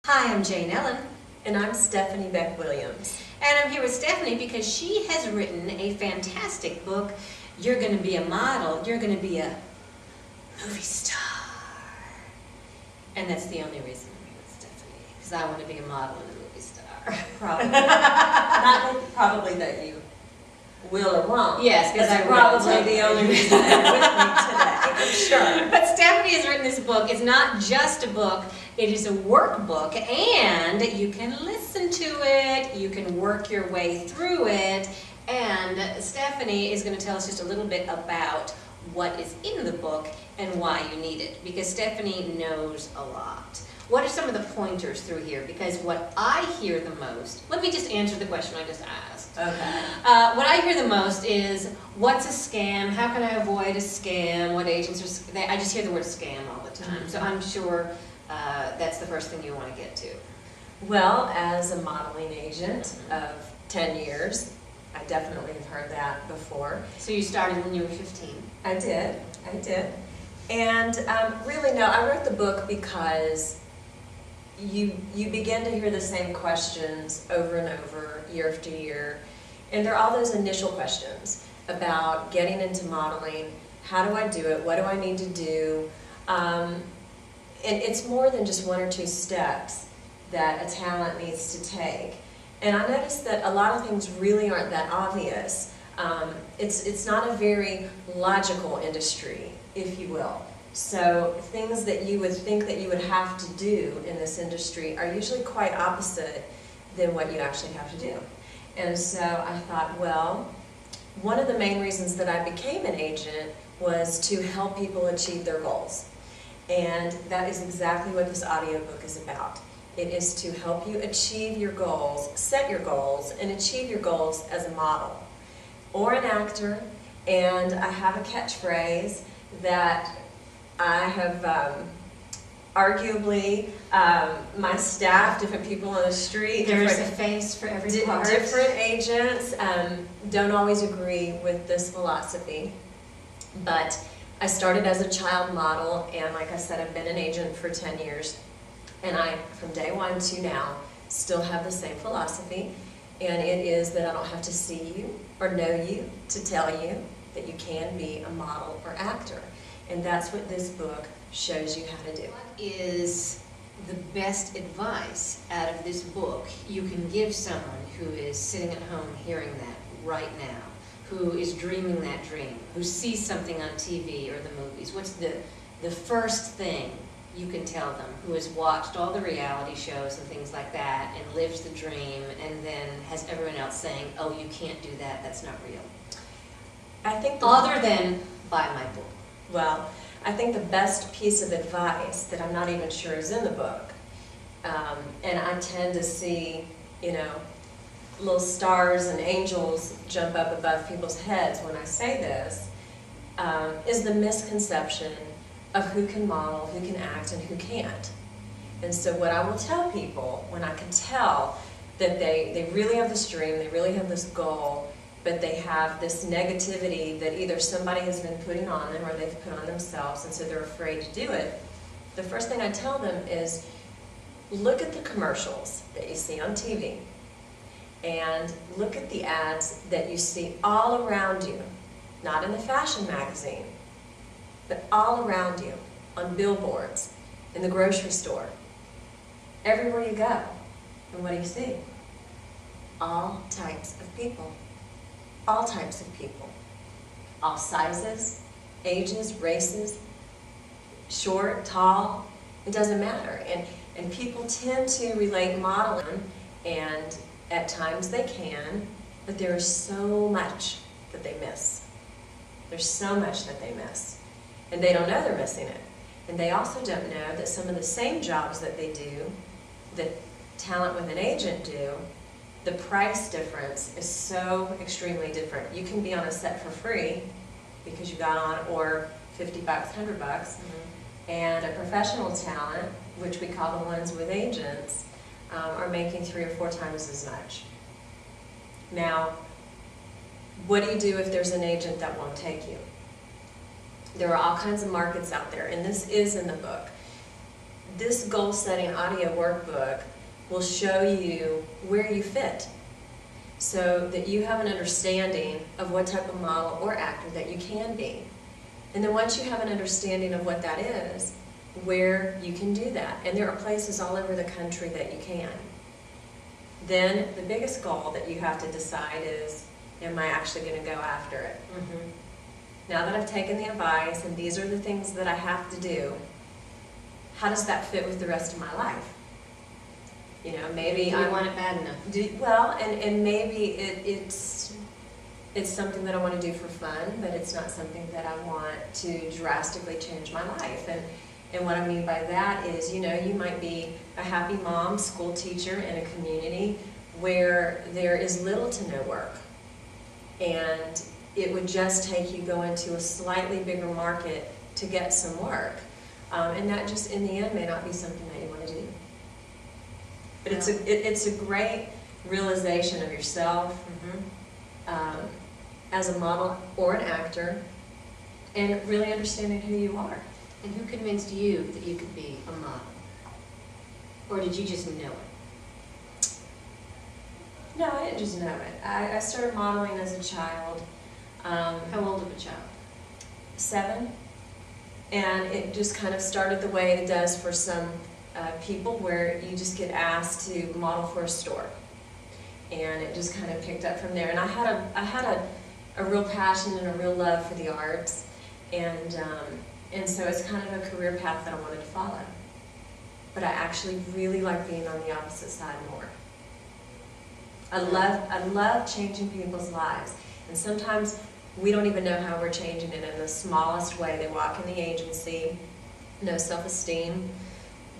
Hi, I'm Jane Ellen, And I'm Stephanie Beck Williams. and I'm here with Stephanie because she has written a fantastic book. You're going to be a model, you're going to be a movie star. And that's the only reason I'm here with Stephanie, because I want to be a model and a movie star. Probably. Not probably that you will or won't. Yes, because That's I probably will. the only reason that you're with me today, I'm sure. But Stephanie has written this book. It's not just a book, it is a workbook, and you can listen to it, you can work your way through it, and Stephanie is going to tell us just a little bit about what is in the book and why you need it, because Stephanie knows a lot. What are some of the pointers through here? Because what I hear the most, let me just answer the question I just asked. Okay. What I hear the most is, what's a scam? How can I avoid a scam? What agents are, I just hear the word scam all the time. So I'm sure that's the first thing you want to get to. Well, as a modeling agent of 10 years, I definitely have heard that before. So you started when you were 15. I did. And really, no, I wrote the book because you begin to hear the same questions over and over, year after year. And there are all those initial questions about getting into modeling. How do I do it? What do I need to do? And it's more than just one or two steps that a talent needs to take. And I noticed that a lot of things really aren't that obvious. It's not a very logical industry, if you will. So things that you would think that you would have to do in this industry are usually quite opposite than what you actually have to do. And so I thought, well, one of the main reasons that I became an agent was to help people achieve their goals. And that is exactly what this audiobook is about. It is to help you achieve your goals, set your goals, and achieve your goals as a model or an actor. And I have a catchphrase that I have arguably, my staff, different people on the street, There's a face for every part. different agents don't always agree with this philosophy. But I started as a child model, and like I said, I've been an agent for 10 years. And I, from day one to now, still have the same philosophy. And it is that I don't have to see you or know you to tell you that you can be a model or actor. And that's what this book shows you how to do. What is the best advice out of this book you can give someone who is sitting at home hearing that right now, who is dreaming that dream, who sees something on TV or the movies? What's the first thing you can tell them, who has watched all the reality shows and things like that and lives the dream and then has everyone else saying, oh, you can't do that, that's not real? I think Other than buy my book. Well, I think the best piece of advice that I'm not even sure is in the book, and I tend to see, little stars and angels jump up above people's heads when I say this, is the misconception of who can model, who can act, and who can't. And so what I will tell people when I can tell that they really have this dream, they really have this goal, but they have this negativity that either somebody has been putting on them or they've put on themselves, and so they're afraid to do it, the first thing I tell them is, look at the commercials that you see on TV, and look at the ads that you see all around you, not in the fashion magazine, but all around you, on billboards, in the grocery store, everywhere you go. And what do you see? All types of people. All types of people. All sizes, ages, races, short, tall, it doesn't matter. And people tend to relate modeling, and at times they can, but there is so much that they miss. There's so much that they miss. And they don't know they're missing it. And they also don't know that some of the same jobs that they do, that talent with an agent do, the price difference is so extremely different. You can be on a set for free because you got on, or $50, $100, and a professional talent, which we call the ones with agents, are making 3 or 4 times as much. Now, what do you do if there's an agent that won't take you? There are all kinds of markets out there, and this is in the book. this goal-setting audio workbook will show you where you fit, so that you have an understanding of what type of model or actor that you can be. And then once you have an understanding of what that is, where you can do that. And there are places all over the country that you can. Then the biggest goal that you have to decide is, am I actually going to go after it? Now that I've taken the advice and these are the things that I have to do, how does that fit with the rest of my life? You know, maybe I want it bad enough. And maybe it's something that I want to do for fun, but it's not something that I want to drastically change my life. And what I mean by that is, you know, you might be a happy mom, school teacher in a community where there is little to no work. And it would just take you going to a slightly bigger market to get some work. And that just, in the end, may not be something that you want to do. But it's a great realization of yourself as a model or an actor, and really understanding who you are. And who convinced you that you could be a model? Or did you just know it? No, I didn't just know it. I started modeling as a child. How old of a child? 7. And it just kind of started the way it does for some people, where you just get asked to model for a store. And it just kind of picked up from there. And I had a real passion and a real love for the arts. And so it's kind of a career path that I wanted to follow. But I actually really like being on the opposite side more. I love changing people's lives. And sometimes we don't even know how we're changing it in the smallest way. They walk in the agency, no self-esteem,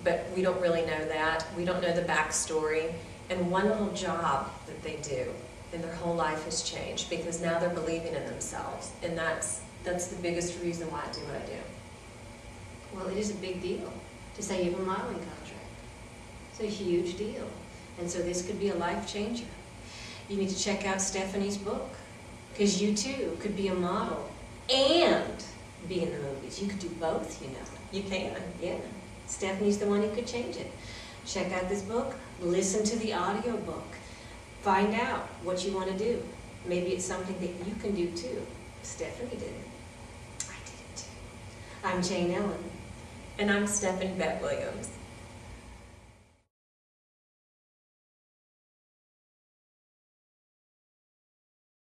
but we don't really know that. We don't know the backstory. And one little job that they do, and their whole life has changed, because now they're believing in themselves. And that's the biggest reason why I do what I do. Well, it is a big deal to say you have a modeling contract. It's a huge deal. And so this could be a life changer. You need to check out Stephanie's book, because you too could be a model and be in the movies. You could do both, you know. You can. Yeah. Stephanie's the one who could change it. Check out this book. Listen to the audio book. Find out what you want to do. Maybe it's something that you can do too. Stephanie did it. I did it too. I'm Jane Ellen. And I'm Stephanie Bette Williams.